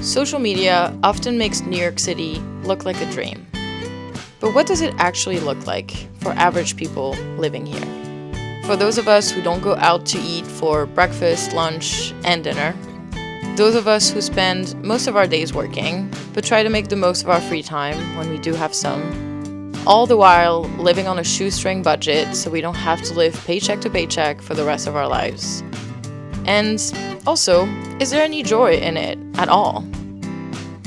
Social media often makes New York City look like a dream. But what does it actually look like for average people living here? For those of us who don't go out to eat for breakfast, lunch, and dinner, those of us who spend most of our days working, but try to make the most of our free time when we do have some, all the while living on a shoestring budget so we don't have to live paycheck to paycheck for the rest of our lives. And also, is there any joy in it at all?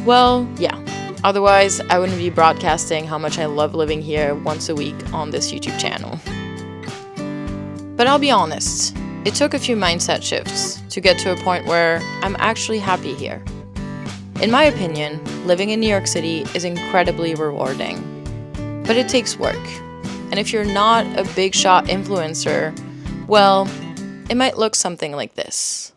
Well, yeah. Otherwise, I wouldn't be broadcasting how much I love living here once a week on this YouTube channel. But I'll be honest, it took a few mindset shifts to get to a point where I'm actually happy here. In my opinion, living in New York City is incredibly rewarding. But it takes work. And if you're not a big shot influencer, well, it might look something like this.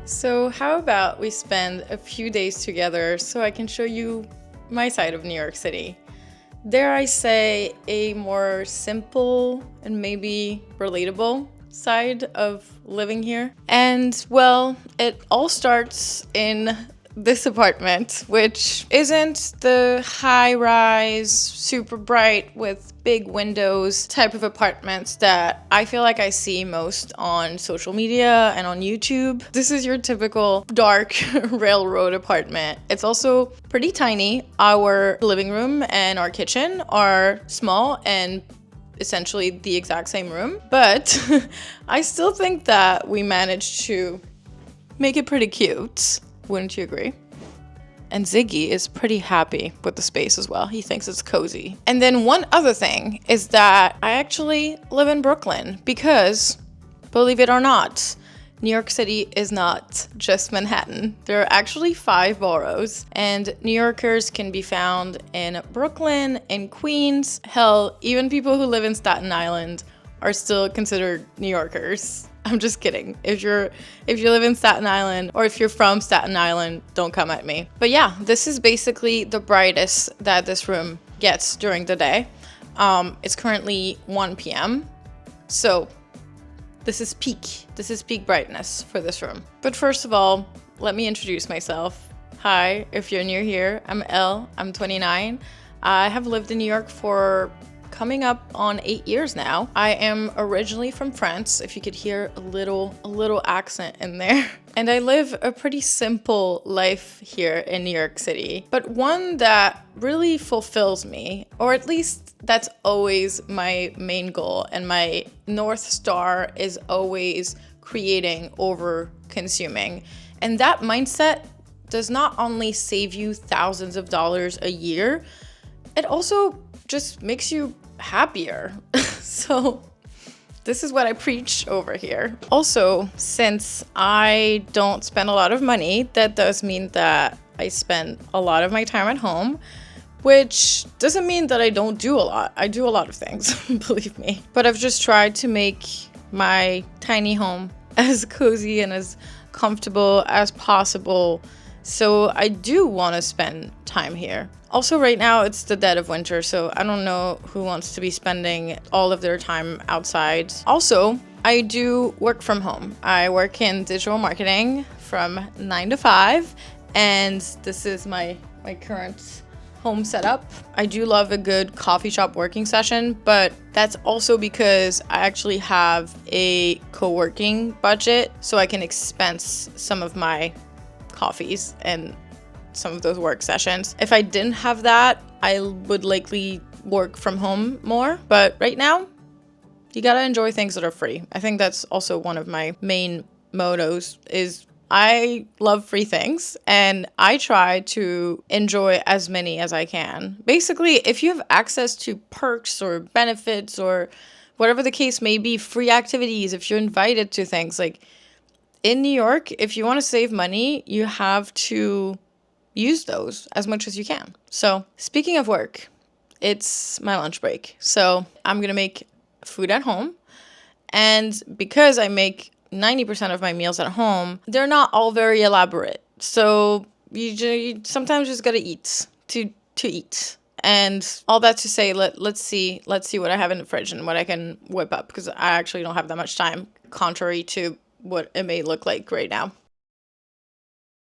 So how about we spend a few days together so I can show you my side of New York City. Dare I say a more simple and maybe relatable side of living here. And well, it all starts in this apartment, which isn't the high-rise, super bright with big windows type of apartments that I feel like I see most on social media and on YouTube. This is your typical dark railroad apartment. It's also pretty tiny. Our living room and our kitchen are small and essentially the exact same room, but I still think that we managed to make it pretty cute. Wouldn't you agree? And Ziggy is pretty happy with the space as well. He thinks it's cozy. And then one other thing is that I actually live in Brooklyn because, believe it or not, New York City is not just Manhattan. There are actually 5 boroughs, and New Yorkers can be found in Brooklyn, in Queens. Hell, even people who live in Staten Island are still considered New Yorkers. I'm just kidding. If you live in Staten Island or if you're from Staten Island, don't come at me. But yeah, this is basically the brightest that this room gets during the day. It's currently 1 p.m. So this is peak brightness for this room. But first of all, let me introduce myself. Hi, if you're new here, I'm Elle, I'm 29. I have lived in New York for coming up on 8 years now. I am originally from France, if you could hear a little accent in there. And I live a pretty simple life here in New York City, but one that really fulfills me, or at least that's always my main goal, and my North Star is always creating over consuming. And that mindset does not only save you thousands of dollars a year, it also just makes you happier. So this is what I preach over here. Also, since I don't spend a lot of money, that does mean that I spend a lot of my time at home, which doesn't mean that I don't do a lot. I do a lot of things, believe me. But I've just tried to make my tiny home as cozy and as comfortable as possible. So I do want to spend time here. Also, right now, it's the dead of winter, so I don't know who wants to be spending all of their time outside. Also, I do work from home. I work in digital marketing from 9 to 5, and this is my current home setup. I do love a good coffee shop working session, but that's also because I actually have a co-working budget, so I can expense some of my coffees and some of those work sessions. If I didn't have that, I would likely work from home more. But right now, you gotta enjoy things that are free. I think that's also one of my main mottos is I love free things and I try to enjoy as many as I can. Basically, if you have access to perks or benefits or whatever the case may be, free activities, if you're invited to things, like in New York, if you want to save money, you have to use those as much as you can. So speaking of work, it's my lunch break. So I'm going to make food at home. And because I make 90% of my meals at home, they're not all very elaborate. So you sometimes just got to eat to eat. And all that to say, let's see what I have in the fridge and what I can whip up, because I actually don't have that much time, contrary to what it may look like right now.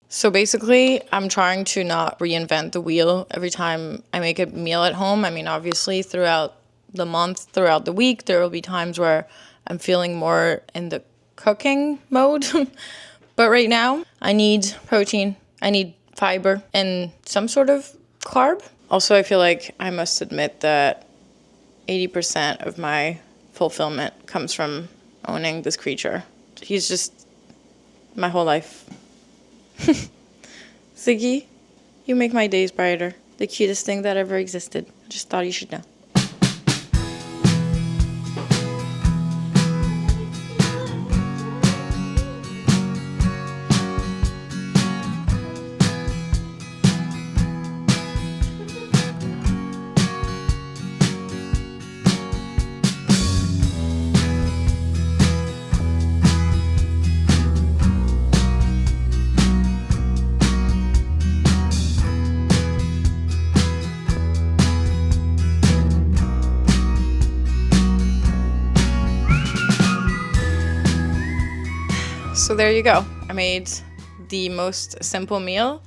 So basically, I'm trying to not reinvent the wheel every time I make a meal at home. I mean, obviously, throughout the month, throughout the week, there will be times where I'm feeling more in the cooking mode. But right now, I need protein, I need fiber, and some sort of carb. Also, I feel like I must admit that 80% of my fulfillment comes from owning this creature. He's just my whole life. Ziggy, you make my days brighter. The cutest thing that ever existed. Just thought you should know. So there you go. I made the most simple meal.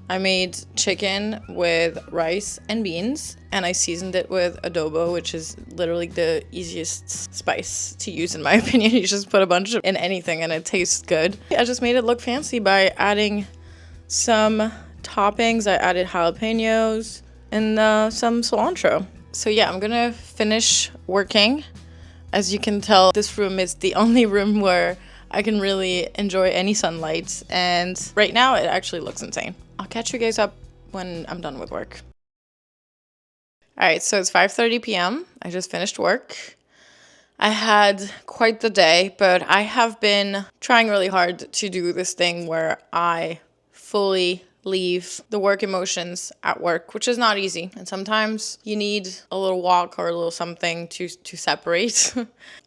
I made chicken with rice and beans, and I seasoned it with adobo, which is literally the easiest spice to use in my opinion. You just put a bunch in anything and it tastes good. I just made it look fancy by adding some toppings. I added jalapenos and some cilantro. So yeah, I'm gonna finish working. As you can tell, this room is the only room where I can really enjoy any sunlight, and right now it actually looks insane. I'll catch you guys up when I'm done with work. All right, so it's 5:30 p.m. I just finished work. I had quite the day, but I have been trying really hard to do this thing where I fully leave the work emotions at work, which is not easy. And sometimes you need a little walk or a little something to separate.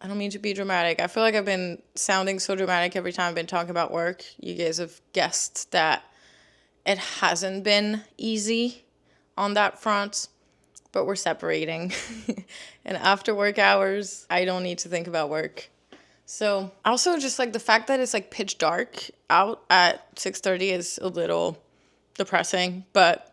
I don't mean to be dramatic. I feel like I've been sounding so dramatic every time I've been talking about work. You guys have guessed that it hasn't been easy on that front, but we're separating. And after work hours, I don't need to think about work. So also just like the fact that it's like pitch dark out at 6:30 is a little depressing, but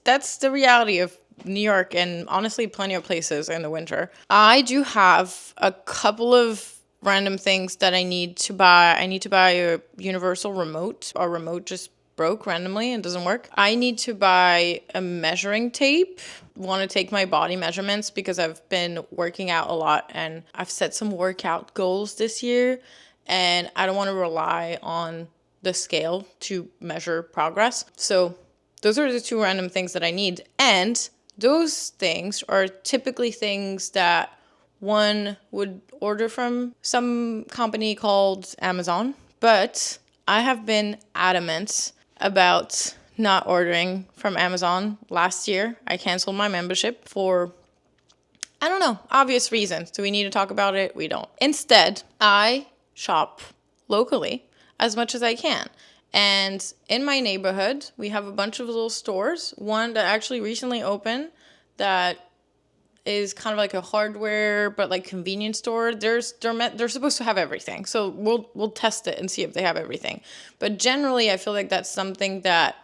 that's the reality of New York and honestly plenty of places in the winter. I do have a couple of random things that I need to buy. I need to buy a universal remote. Our remote just broke randomly and doesn't work. I need to buy a measuring tape. Want to take my body measurements because I've been working out a lot and I've set some workout goals this year, and I don't want to rely on the scale to measure progress. So those are the two random things that I need. And those things are typically things that one would order from some company called Amazon. But I have been adamant about not ordering from Amazon. Last year, I canceled my membership for, I don't know, obvious reasons. Do we need to talk about it? We don't. Instead, I shop locally as much as I can. And in my neighborhood, we have a bunch of little stores. One that actually recently opened that is kind of like a hardware but like convenience store. They're supposed to have everything. So we'll test it and see if they have everything. But generally, I feel like that's something that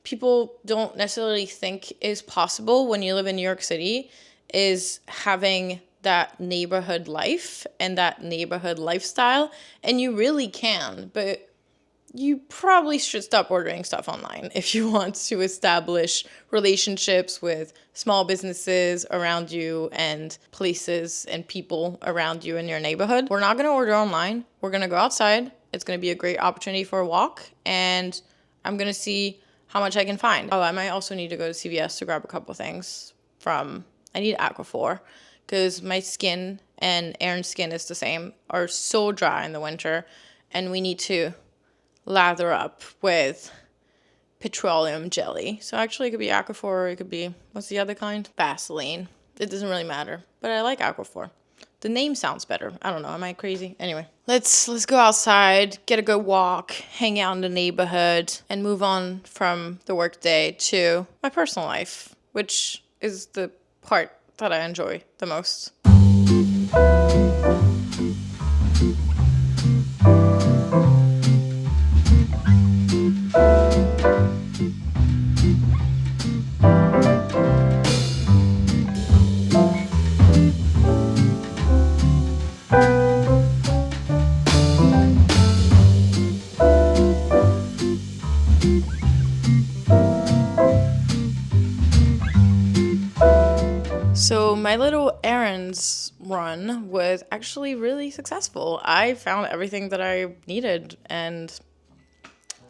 people don't necessarily think is possible when you live in New York City, is having that neighborhood life and that neighborhood lifestyle. And you really can, but you probably should stop ordering stuff online if you want to establish relationships with small businesses around you and places and people around you in your neighborhood. We're not going to order online. We're going to go outside. It's going to be a great opportunity for a walk, and I'm going to see how much I can find. Oh, I might also need to go to CVS to grab a couple things I need Aquaphor, because my skin and Aaron's skin is the same, are so dry in the winter, and we need to lather up with petroleum jelly. So actually it could be Aquaphor, it could be, what's the other kind? Vaseline. It doesn't really matter, but I like Aquaphor. The name sounds better. I don't know, am I crazy? Anyway, let's go outside, get a good walk, hang out in the neighborhood, and move on from the workday to my personal life, which is the part that I enjoy the most. my little errands run was actually really successful. I found everything that I needed and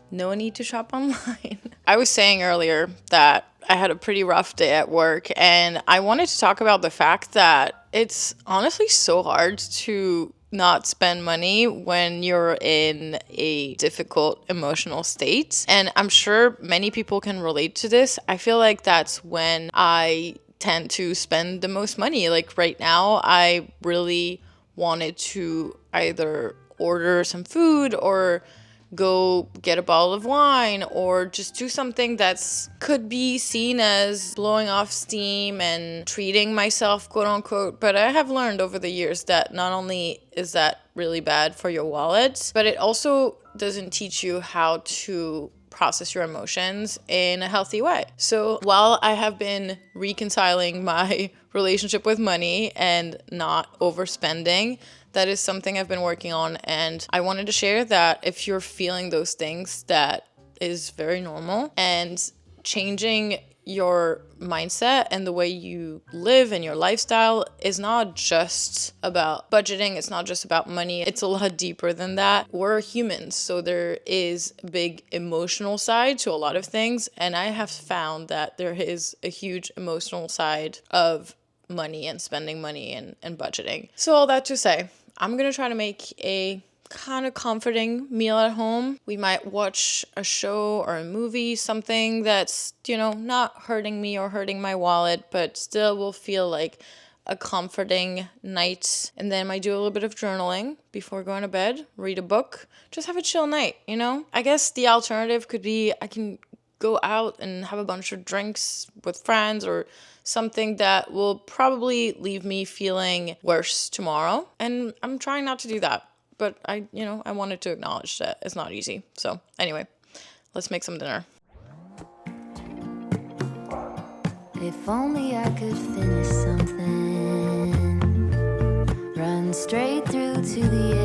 no need to shop online. I was saying earlier that I had a pretty rough day at work, and I wanted to talk about the fact that it's honestly so hard to not spend money when you're in a difficult emotional state. And I'm sure many people can relate to this. I feel like that's when I tend to spend the most money. Like right now, I really wanted to either order some food or go get a bottle of wine or just do something that's could be seen as blowing off steam and treating myself, quote unquote. But I have learned over the years that not only is that really bad for your wallet, but it also doesn't teach you how to process your emotions in a healthy way. So while I have been reconciling my relationship with money and not overspending, that is something I've been working on, and I wanted to share that if you're feeling those things, that is very normal, and changing your mindset and the way you live and your lifestyle is not just about budgeting. It's not just about money. It's a lot deeper than that. We're humans, so there is a big emotional side to a lot of things, and I have found that there is a huge emotional side of money and spending money and budgeting. So all that to say, I'm gonna try to make a kind of comforting meal at home. We might watch a show or a movie, something that's, not hurting me or hurting my wallet, but still will feel like a comforting night. And then I might do a little bit of journaling before going to bed, read a book, just have a chill night, I guess the alternative could be I can go out and have a bunch of drinks with friends or something that will probably leave me feeling worse tomorrow. And I'm trying not to do that. But I wanted to acknowledge that it's not easy. So anyway, let's make some dinner. If only I could finish something, run straight through to the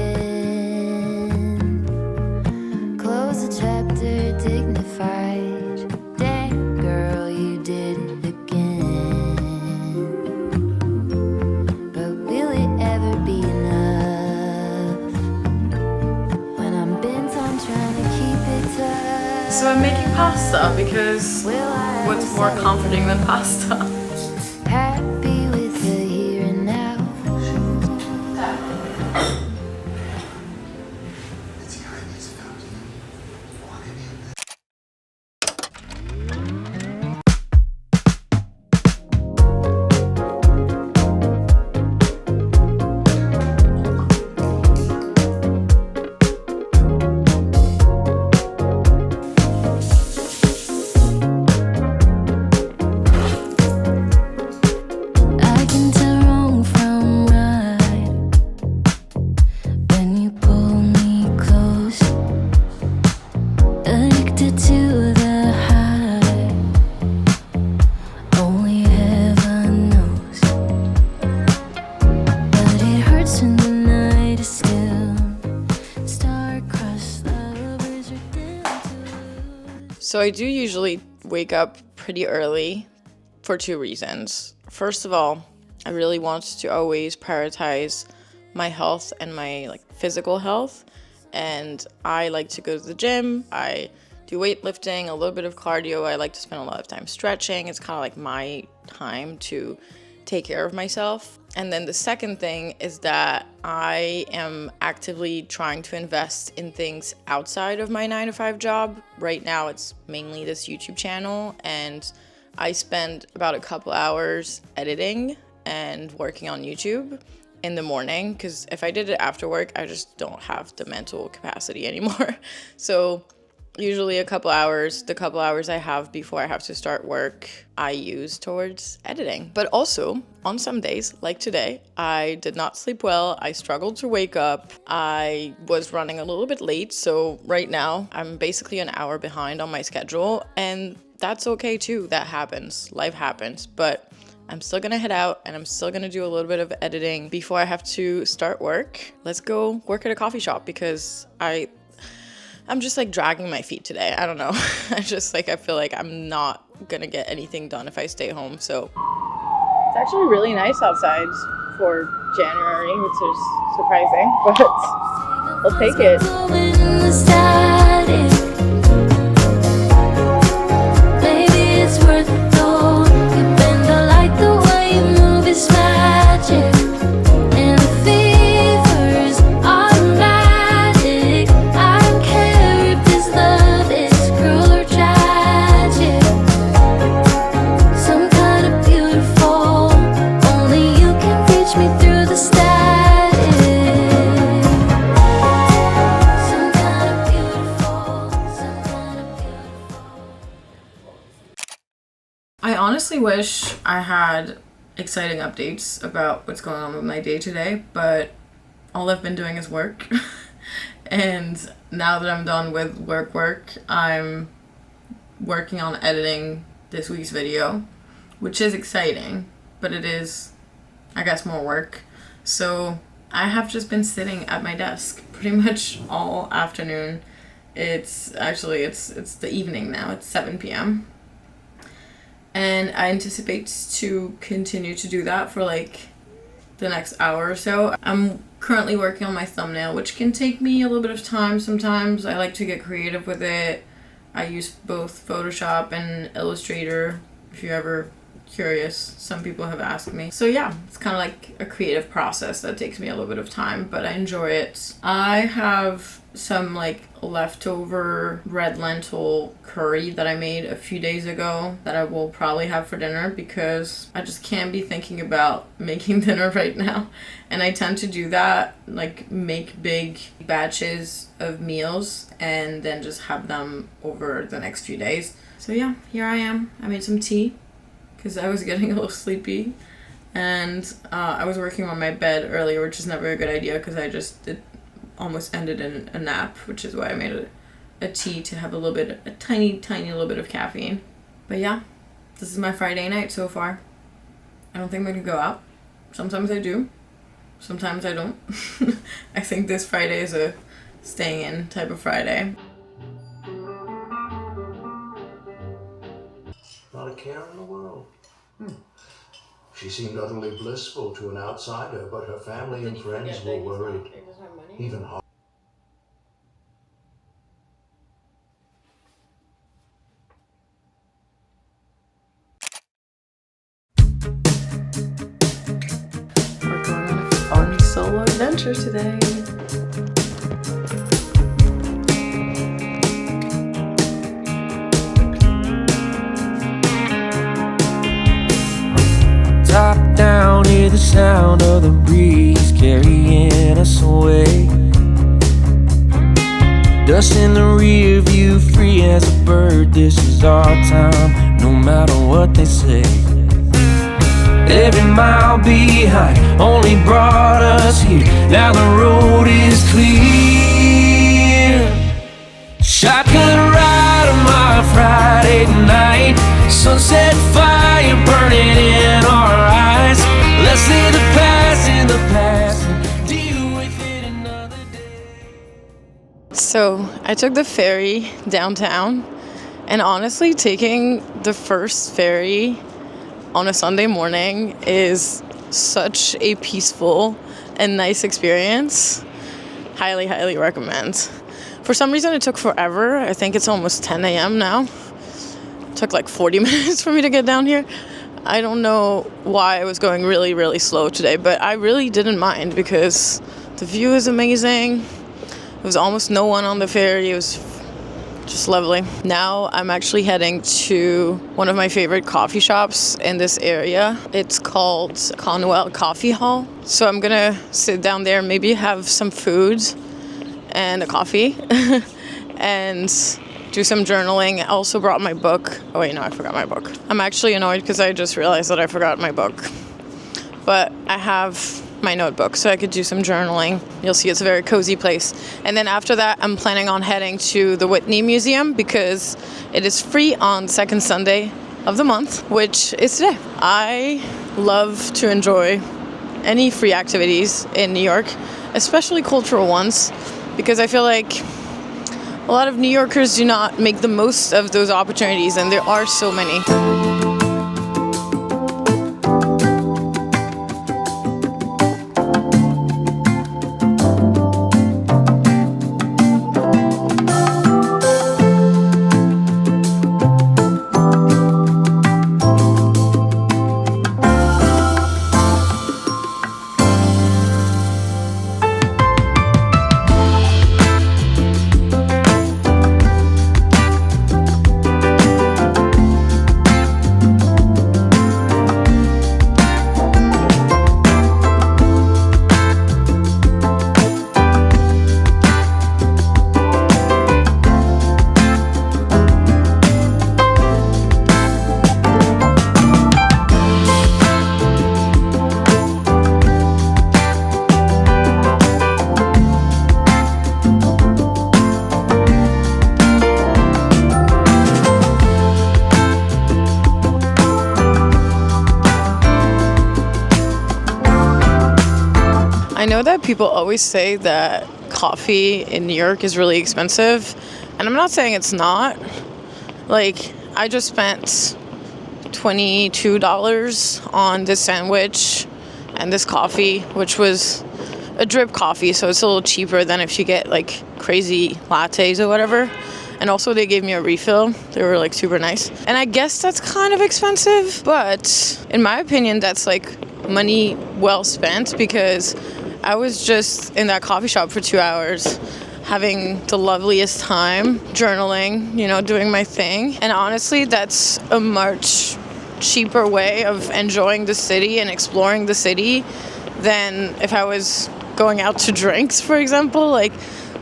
end, close a chapter dignified. Damn, girl, you did it again. But will it ever be enough when I'm bent on trying to keep it tough? So I'm making pasta because what's more comforting than pasta? Happy with the here and now. So I do usually wake up pretty early for two reasons. First of all, I really want to always prioritize my health and my physical health. And I like to go to the gym. I do weightlifting, a little bit of cardio. I like to spend a lot of time stretching. It's kind of like my time to take care of myself. And then the second thing is that I am actively trying to invest in things outside of my 9-to-5 job. Right now, it's mainly this YouTube channel, and I spend about a couple hours editing and working on YouTube in the morning, because if I did it after work, I just don't have the mental capacity anymore. So usually the couple hours I have before I have to start work, I use towards editing. But also, on some days, like today, I did not sleep well. I struggled to wake up. I was running a little bit late. So right now, I'm basically an hour behind on my schedule. And that's okay too. That happens. Life happens. But I'm still gonna head out and I'm still gonna do a little bit of editing before I have to start work. Let's go work at a coffee shop because I'm just dragging my feet today. I don't know. I feel like I'm not gonna get anything done if I stay home. So It's actually really nice outside for January, which is surprising, but I'll take it. Maybe it's worth it though. You bend the light, the way you move is magic. And the fever's automatic. I don't care if this love is cruel or tragic. Some kind of beautiful. Only you can reach me through the static. Some kind of beautiful. Some kind of beautiful. I honestly wish I had exciting updates about what's going on with my day today, but all I've been doing is work. And now that I'm done with work, I'm working on editing this week's video, which is exciting, but it is, I guess, more work. So I have just been sitting at my desk pretty much all afternoon. It's the evening now. It's 7 p.m. And I anticipate to continue to do that for like the next hour or so. I'm currently working on my thumbnail, which can take me a little bit of time sometimes. I like to get creative with it. I use both Photoshop and Illustrator, if you're ever curious. Some people have asked me. So yeah, it's kind of like a creative process that takes me a little bit of time, but I enjoy it. I have some like leftover red lentil curry that I made a few days ago that I will probably have for dinner because I just can't be thinking about making dinner right now. And I tend to do that, like make big batches of meals and then just have them over the next few days. So yeah, here I am. I made some tea because I was getting a little sleepy, and I was working on my bed earlier, which is never a good idea because it almost ended in a nap, which is why I made a tea to have a tiny little bit of caffeine. But yeah, this is my Friday night so far. I don't think I'm gonna go out. Sometimes I do, sometimes I don't. I think this Friday is a staying in type of Friday. Not a care in the world. She seemed utterly blissful to an outsider, but her family and friends were worried. Even harder. We're going on a fun solo adventure today. Top down, hear the sound of the breeze carrying us away. Dust in the rear view, free as a bird. This is our time, no matter what they say. Every mile behind only brought us here. Now the road is clear. Shotgun ride on my Friday night. Sunset fire burning in our eyes. Let's leave the past in the past and deal with it another day. So I took the ferry downtown, and honestly, taking the first ferry on a Sunday morning is such a peaceful and nice experience. Highly, highly recommend. For some reason, it took forever. I think it's almost 10 a.m. now. It took like 40 minutes for me to get down here. I don't know why I was going really, really slow today, but I really didn't mind because the view is amazing. There was almost no one on the ferry. It was just lovely. Now I'm actually heading to one of my favorite coffee shops in this area. It's called Conwell Coffee Hall. So I'm gonna sit down there, maybe have some food and a coffee and do some journaling. I also brought my book. Oh wait, no, I forgot my book. I'm actually annoyed because I just realized that I forgot my book. But I have my notebook, so I could do some journaling. You'll see it's a very cozy place. And then after that, I'm planning on heading to the Whitney Museum because it is free on second Sunday of the month, which is today. I love to enjoy any free activities in New York, especially cultural ones, because I feel like a lot of New Yorkers do not make the most of those opportunities, and there are so many. know that people always say that coffee in New York is really expensive, and I'm not saying it's not. Like, I just spent $22 on this sandwich and this coffee, which was a drip coffee, so it's a little cheaper than if you get like crazy lattes or whatever. And also they gave me a refill. They were like super nice. And I guess that's kind of expensive, but in my opinion, that's like money well spent, because I was just in that coffee shop for 2 hours having the loveliest time, journaling, you know, doing my thing. And honestly, that's a much cheaper way of enjoying the city and exploring the city than if I was going out to drinks, for example. Like,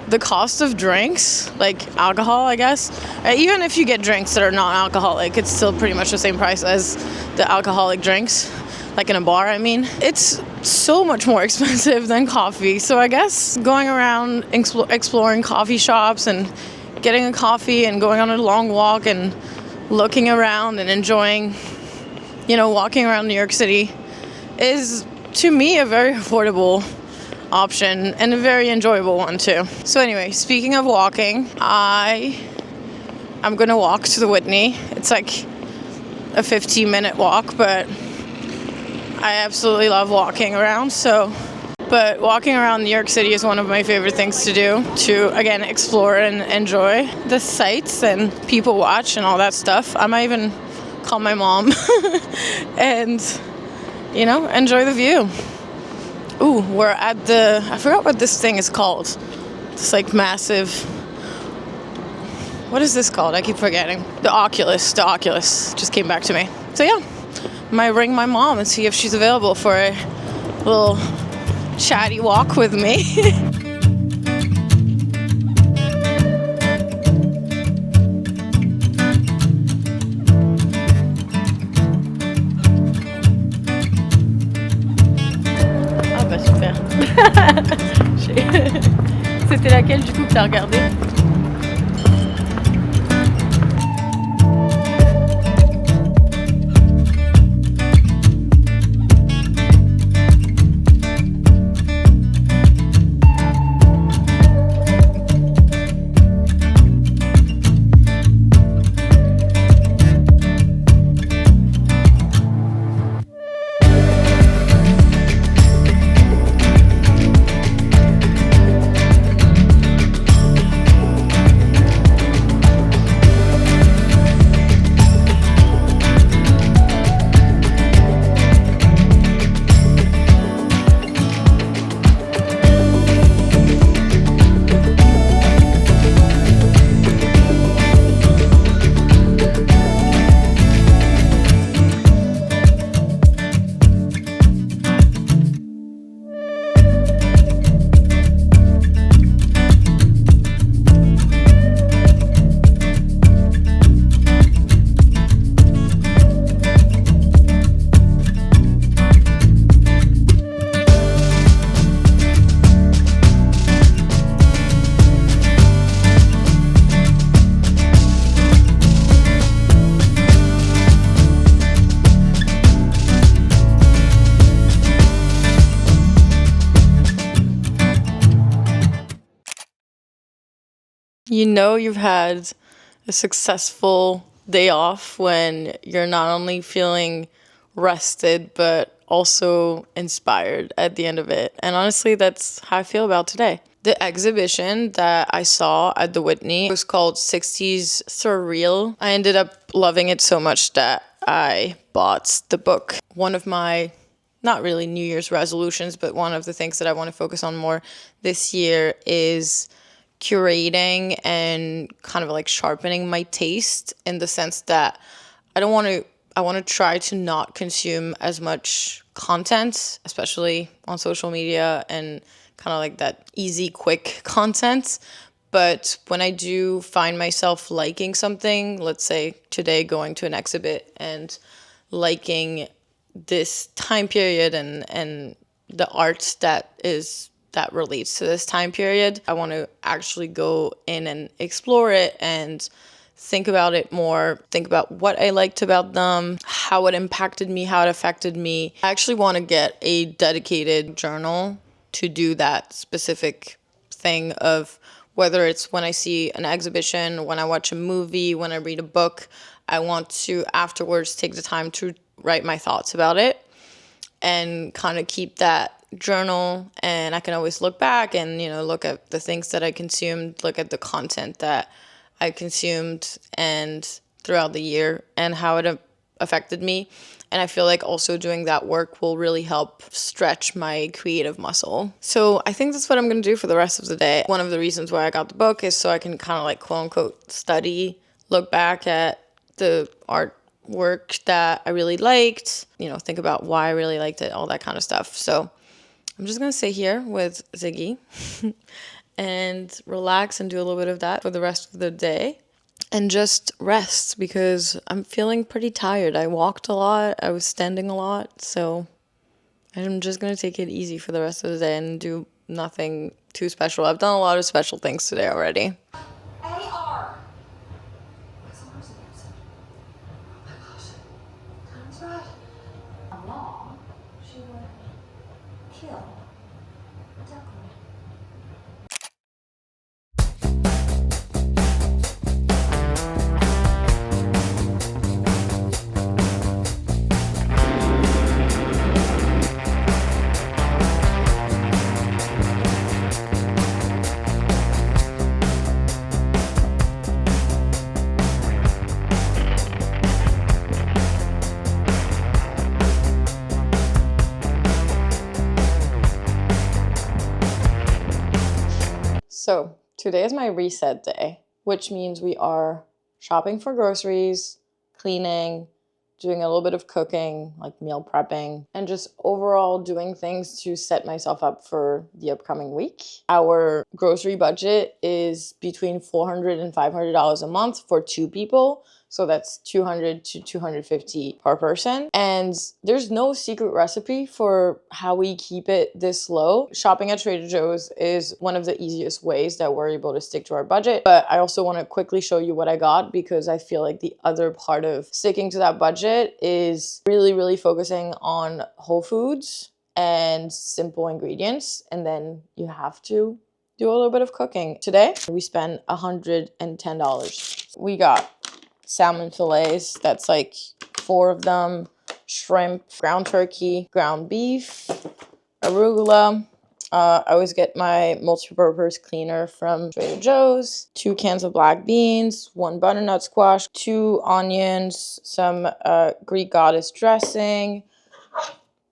the cost of drinks, like alcohol, I guess, even if you get drinks that are non-alcoholic, it's still pretty much the same price as the alcoholic drinks, like in a bar, I mean. It's so much more expensive than coffee. So I guess going around exploring coffee shops and getting a coffee and going on a long walk and looking around and enjoying, you know, walking around New York City is, to me, a very affordable option and a very enjoyable one too. So anyway, speaking of walking, I'm gonna walk to the Whitney. It's like a 15-minute walk, but I absolutely love walking around. But walking around New York City is one of my favorite things to do, to again explore and enjoy the sights and people watch and all that stuff. I might even call my mom and, you know, enjoy the view. Ooh, we're at I forgot what this thing is called. It's like massive, what is this called? I keep forgetting. The Oculus just came back to me. So yeah, might ring my mom and see if she's available for a little chatty walk with me. C'était laquelle du coup que t'as regardé? You know you've had a successful day off when you're not only feeling rested, but also inspired at the end of it. And honestly, that's how I feel about today. The exhibition that I saw at the Whitney was called 60s Surreal. I ended up loving it so much that I bought the book. One of my, not really New Year's resolutions, but one of the things that I want to focus on more this year is curating and kind of like sharpening my taste, in the sense that I want to try to not consume as much content, especially on social media, and kind of like that easy, quick content. But when I do find myself liking something, let's say today going to an exhibit and liking this time period and the art that relates to this time period, I want to actually go in and explore it and think about it more, think about what I liked about them, how it impacted me, how it affected me. I actually want to get a dedicated journal to do that specific thing of whether it's when I see an exhibition, when I watch a movie, when I read a book, I want to afterwards take the time to write my thoughts about it and kind of keep that journal. And I can always look back and, look at the things that I consumed, look at the content that I consumed and throughout the year and how it affected me. And I feel like also doing that work will really help stretch my creative muscle. So I think that's what I'm going to do for the rest of the day. One of the reasons why I got the book is so I can kind of like quote unquote study, look back at the artwork that I really liked, think about why I really liked it, all that kind of stuff. So I'm just going to sit here with Ziggy and relax and do a little bit of that for the rest of the day. And just rest because I'm feeling pretty tired. I walked a lot. I was standing a lot. So I'm just going to take it easy for the rest of the day and do nothing too special. I've done a lot of special things today already. AR. Conrad. Along, she would kill a duckling. So today is my reset day, which means we are shopping for groceries, cleaning, doing a little bit of cooking, like meal prepping, and just overall doing things to set myself up for the upcoming week. Our grocery budget is between $400 and $500 a month for 2 people. So that's $200 to $250 per person. And there's no secret recipe for how we keep it this low. Shopping at Trader Joe's is one of the easiest ways that we're able to stick to our budget. But I also want to quickly show you what I got because I feel like the other part of sticking to that budget is really, really focusing on whole foods and simple ingredients. And then you have to do a little bit of cooking. Today, we spent $110. We got salmon fillets, that's like 4 of them, shrimp, ground turkey, ground beef, arugula. I always get my multi-purpose cleaner from Trader Joe's, 2 cans of black beans, 1 butternut squash, 2 onions, some Greek goddess dressing,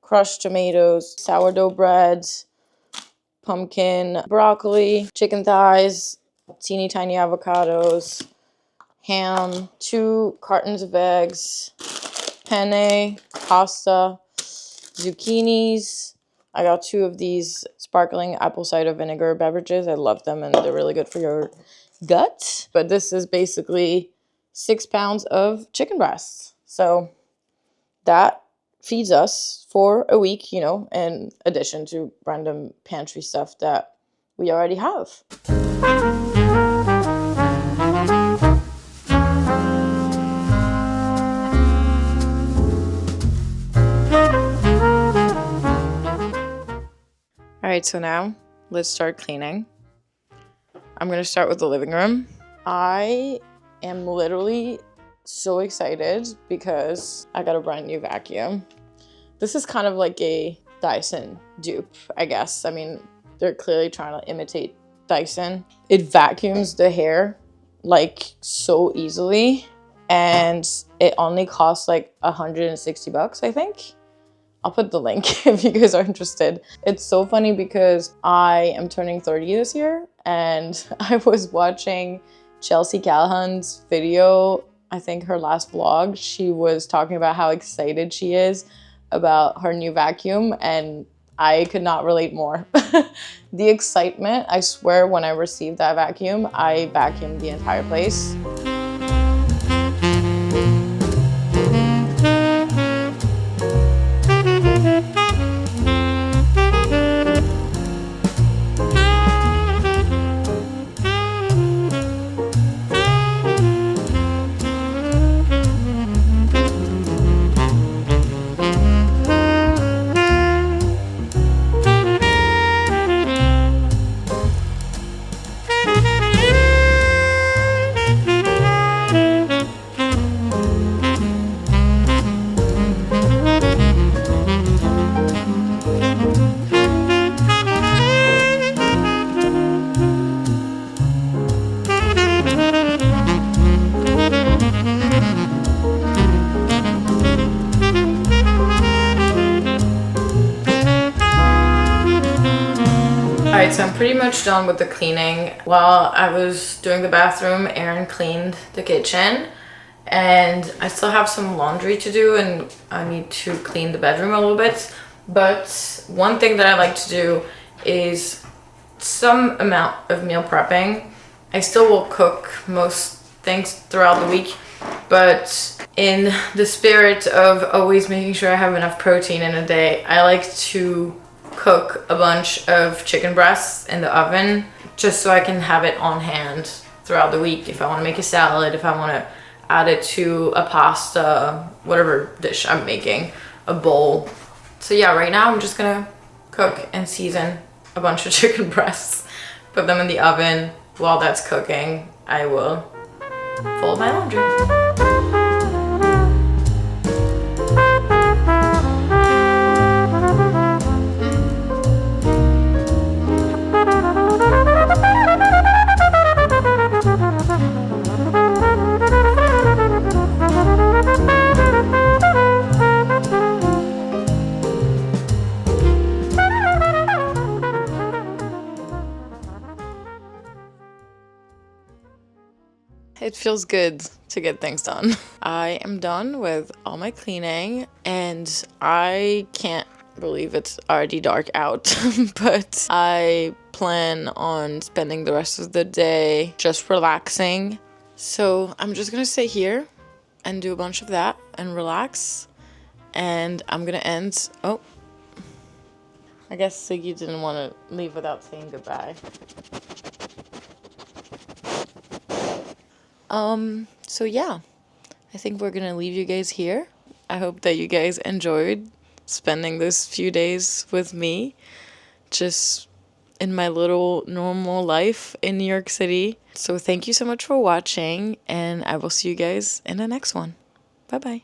crushed tomatoes, sourdough bread, pumpkin, broccoli, chicken thighs, teeny tiny avocados, ham, 2 cartons of eggs, penne, pasta, zucchinis. I got 2 of these sparkling apple cider vinegar beverages. I love them and they're really good for your gut. But this is basically 6 pounds of chicken breasts. So that feeds us for a week, in addition to random pantry stuff that we already have. All right, so now let's start cleaning. I'm going to start with the living room. I am literally so excited because I got a brand new vacuum. This is kind of like a Dyson dupe, I guess. I mean, they're clearly trying to imitate Dyson. It vacuums the hair like so easily and it only costs like $160, I think. I'll put the link if you guys are interested. It's so funny because I am turning 30 this year and I was watching Chelsea Callahan's video, I think her last vlog. She was talking about how excited she is about her new vacuum and I could not relate more. The excitement, I swear when I received that vacuum, I vacuumed the entire place. Alright, so I'm pretty much done with the cleaning. While I was doing the bathroom, Aaron cleaned the kitchen. And I still have some laundry to do and I need to clean the bedroom a little bit. But one thing that I like to do is some amount of meal prepping. I still will cook most things throughout the week, but in the spirit of always making sure I have enough protein in a day, I like to cook a bunch of chicken breasts in the oven just so I can have it on hand throughout the week if I want to make a salad, if I want to add it to a pasta, whatever dish I'm making, a bowl. So yeah, right now I'm just gonna cook and season a bunch of chicken breasts, put them in the oven. While that's cooking, I will fold my laundry. It feels good to get things done. I am done with all my cleaning and I can't believe it's already dark out, but I plan on spending the rest of the day just relaxing. So I'm just gonna stay here and do a bunch of that and relax. And I'm gonna end, oh, I guess Siggy didn't want to leave without saying goodbye. So yeah, I think we're gonna leave you guys here. I hope that you guys enjoyed spending this few days with me, just in my little normal life in New York City. So thank you so much for watching, and I will see you guys in the next one. Bye bye.